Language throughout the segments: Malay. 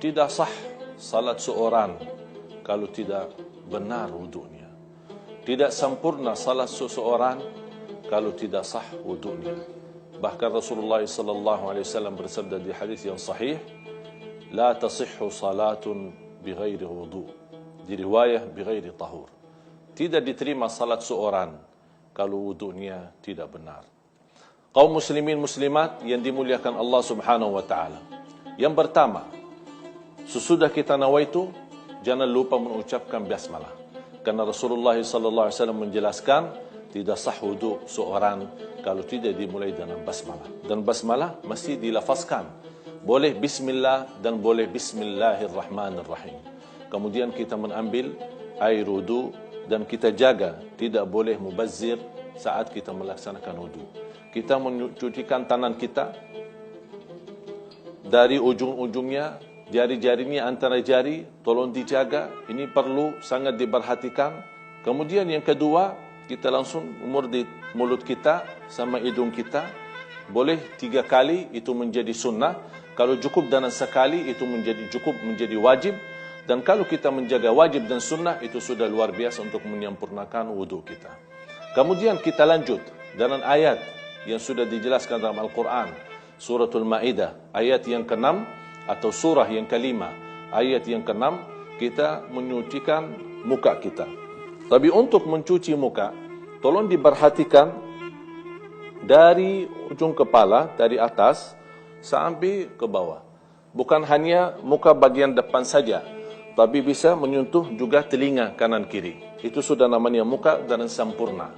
tidak sah salat seorang kalau tidak benar wudunya. Tidak sempurna salat seseorang kalau tidak sah wudunya. Bahkan Rasulullah sallallahu alaihi wasallam bersabda di hadis yang sahih, la tasihhu salatun bighairi wudu. Di riwayah bighairi tahur. Tidak diterima salat seorang kalau wudunya tidak benar. Kaum muslimin muslimat yang dimuliakan Allah Subhanahu wa taala. Yang pertama, sesudah kita nawaitu, jangan lupa mengucapkan basmalah. Karena Rasulullah sallallahu alaihi wasallam menjelaskan tidak sah wudu seorang kalau tidak dimulai dengan basmalah. Dan basmalah mesti dilafazkan. Boleh bismillah dan boleh bismillahirrahmanirrahim. Kemudian kita mengambil air wudu dan kita jaga tidak boleh mubazzir saat kita melaksanakan wudu. Kita mencucikan tangan kita dari ujung-ujungnya, jari-jarinya antara jari, tolong dijaga. Ini perlu sangat diperhatikan. Kemudian yang kedua, kita langsung murdi mulut kita sama hidung kita. Boleh 3 kali, itu menjadi sunnah. Kalau cukup dengan sekali, itu menjadi wajib. Dan kalau kita menjaga wajib dan sunnah, itu sudah luar biasa untuk menyempurnakan wudu kita. Kemudian kita lanjut dengan ayat yang sudah dijelaskan dalam Al-Quran. Suratul Ma'idah, ayat yang ke-6 atau surah yang ke-5, ayat yang ke-6, kita menyucikan muka kita. Tapi untuk mencuci muka, tolong diperhatikan dari ujung kepala, dari atas sampai ke bawah. Bukan hanya muka bagian depan saja, tapi bisa menyentuh juga telinga kanan kiri. Itu sudah namanya muka dan sempurna.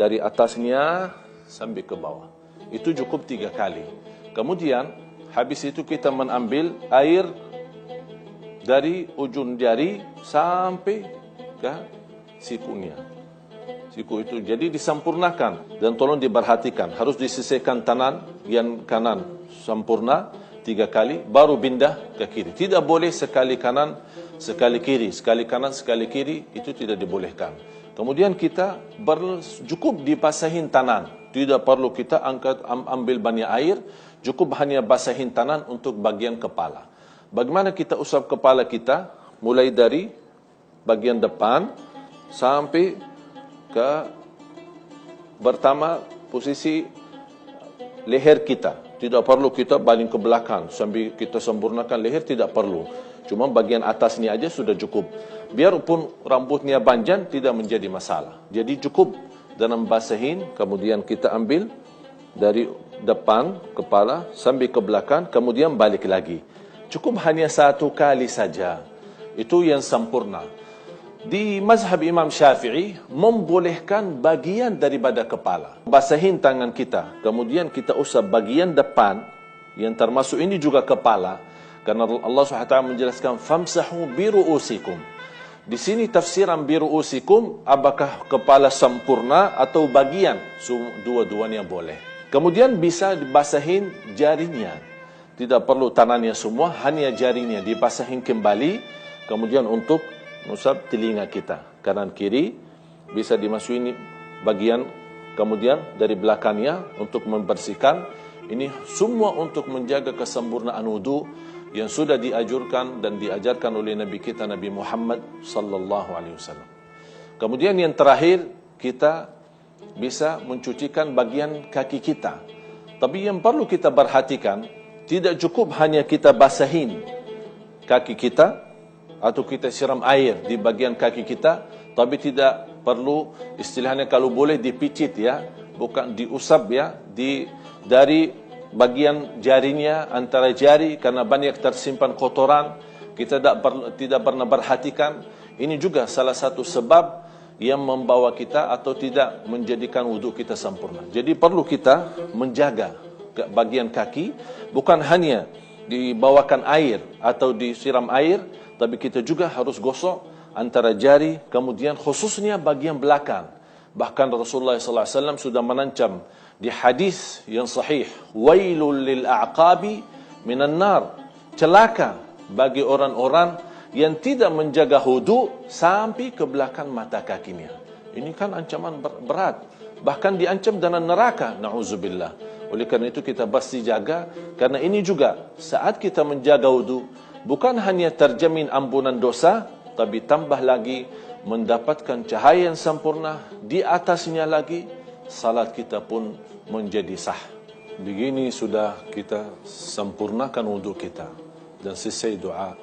Dari atasnya sampai ke bawah. Itu cukup 3 kali. Kemudian habis itu kita mengambil air dari ujung jari sampai ke sikunya. Siku itu jadi disempurnakan dan tolong diperhatikan. Harus disisihkan tangan yang kanan sempurna 3 kali baru pindah ke kiri. Tidak boleh sekali kanan, sekali kiri, sekali kanan, sekali kiri, itu tidak dibolehkan. Kemudian kita cukup dibasahin tangan. Tidak perlu kita ambil banyak air, cukup hanya basahin tangan untuk bagian kepala. Bagaimana kita usap kepala kita? Mulai dari bagian depan sampai ke pertama posisi leher kita. Tidak perlu kita baling ke belakang sambil kita sempurnakan leher, tidak perlu. Cuma bagian atasnya aja sudah cukup. Biarpun rambutnya panjang tidak menjadi masalah. Jadi cukup dalam basahin, kemudian kita ambil dari depan kepala sampai ke belakang, kemudian balik lagi. Cukup hanya 1 kali saja. Itu yang sempurna. Di mazhab Imam Syafi'i membolehkan bagian daripada kepala. Basahin tangan kita, kemudian kita usap bagian depan yang termasuk ini juga kepala. Karena Allah SWT menjelaskan famsahu biru'usikum. Di sini tafsiran biru'usikum, apakah kepala sempurna atau bagian? Dua-duanya boleh. Kemudian bisa dibasahin jarinya. Tidak perlu tangannya semua, hanya jarinya dibasahin kembali. Kemudian untuk usap telinga kita kanan kiri bisa dimasukin bagian, kemudian dari belakangnya untuk membersihkan. Ini semua untuk menjaga kesempurnaan wudu yang sudah diajurkan dan diajarkan oleh Nabi kita Nabi Muhammad sallallahu alaihi wasallam. Kemudian yang terakhir, kita bisa mencucikan bagian kaki kita. Tapi yang perlu kita perhatikan, tidak cukup hanya kita basahin kaki kita atau kita siram air di bagian kaki kita, tapi tidak perlu istilahnya kalau boleh dipicit ya, bukan diusap ya, dari bagian jarinya, antara jari, karena banyak tersimpan kotoran, kita tidak pernah perhatikan. Ini juga salah satu sebab yang membawa kita atau tidak menjadikan wudhu kita sempurna. Jadi perlu kita menjaga bagian kaki, bukan hanya dibawakan air atau disiram air, tapi kita juga harus gosok antara jari, kemudian khususnya bagian belakang. Bahkan Rasulullah SAW sudah menancam di hadis yang sahih, wailul lil a'qabi minan nar, celaka bagi orang-orang yang tidak menjaga wudu sampai ke belakang mata kakinya. Ini kan ancaman berat, bahkan diancam dengan neraka, na'udzubillah. Oleh karena itu kita pasti jaga, karena ini juga saat kita menjaga wudu, bukan hanya terjamin ampunan dosa, tapi tambah lagi mendapatkan cahaya yang sempurna. Di atasnya lagi, salat kita pun menjadi sah. Begini sudah kita sempurnakan wudhu kita dan selesai doa.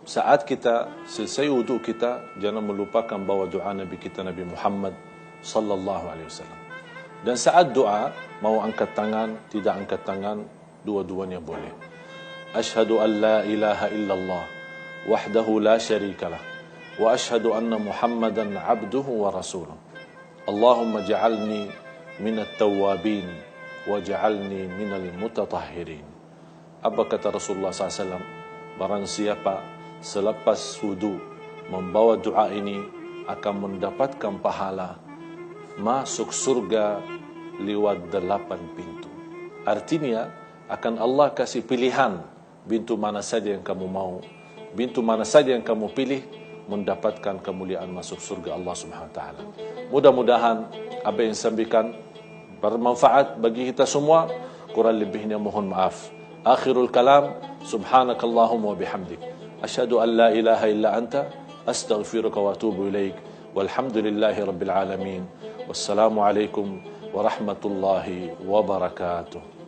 Saat kita selesai wudhu kita, jangan melupakan bawa doa Nabi kita, Nabi Muhammad sallallahu alaihi wasallam. Dan saat doa, mau angkat tangan, tidak angkat tangan, dua-duanya boleh. Ashhadu an la ilaha illallah wahdahu la syarika lah, wa ashhadu anna Muhammadan abduhu wa rasuluh. Allahumma ja'alni minat tawwabin wa ja'alni minal mutatahhirin. Apa kata Rasulullah SAW? Barang siapa selepas wudu membawa doa ini akan mendapatkan pahala masuk surga lewat 8 pintu. Artinya akan Allah kasih pilihan pintu mana saja yang kamu mau, pintu mana saja yang kamu pilih, mendapatkan kemuliaan masuk surga Allah Subhanahu wa taala. Mudah-mudahan apa yang sampaikan bermanfaat bagi kita semua. Kurang lebihnya mohon maaf. Akhirul kalam, subhanakallahumma wa bihamdik, asyhadu an la ilaha illa anta, astaghfiruka wa atubu ilaik. Walhamdulillahi rabbil alamin. Wassalamu alaikum warahmatullahi wabarakatuh.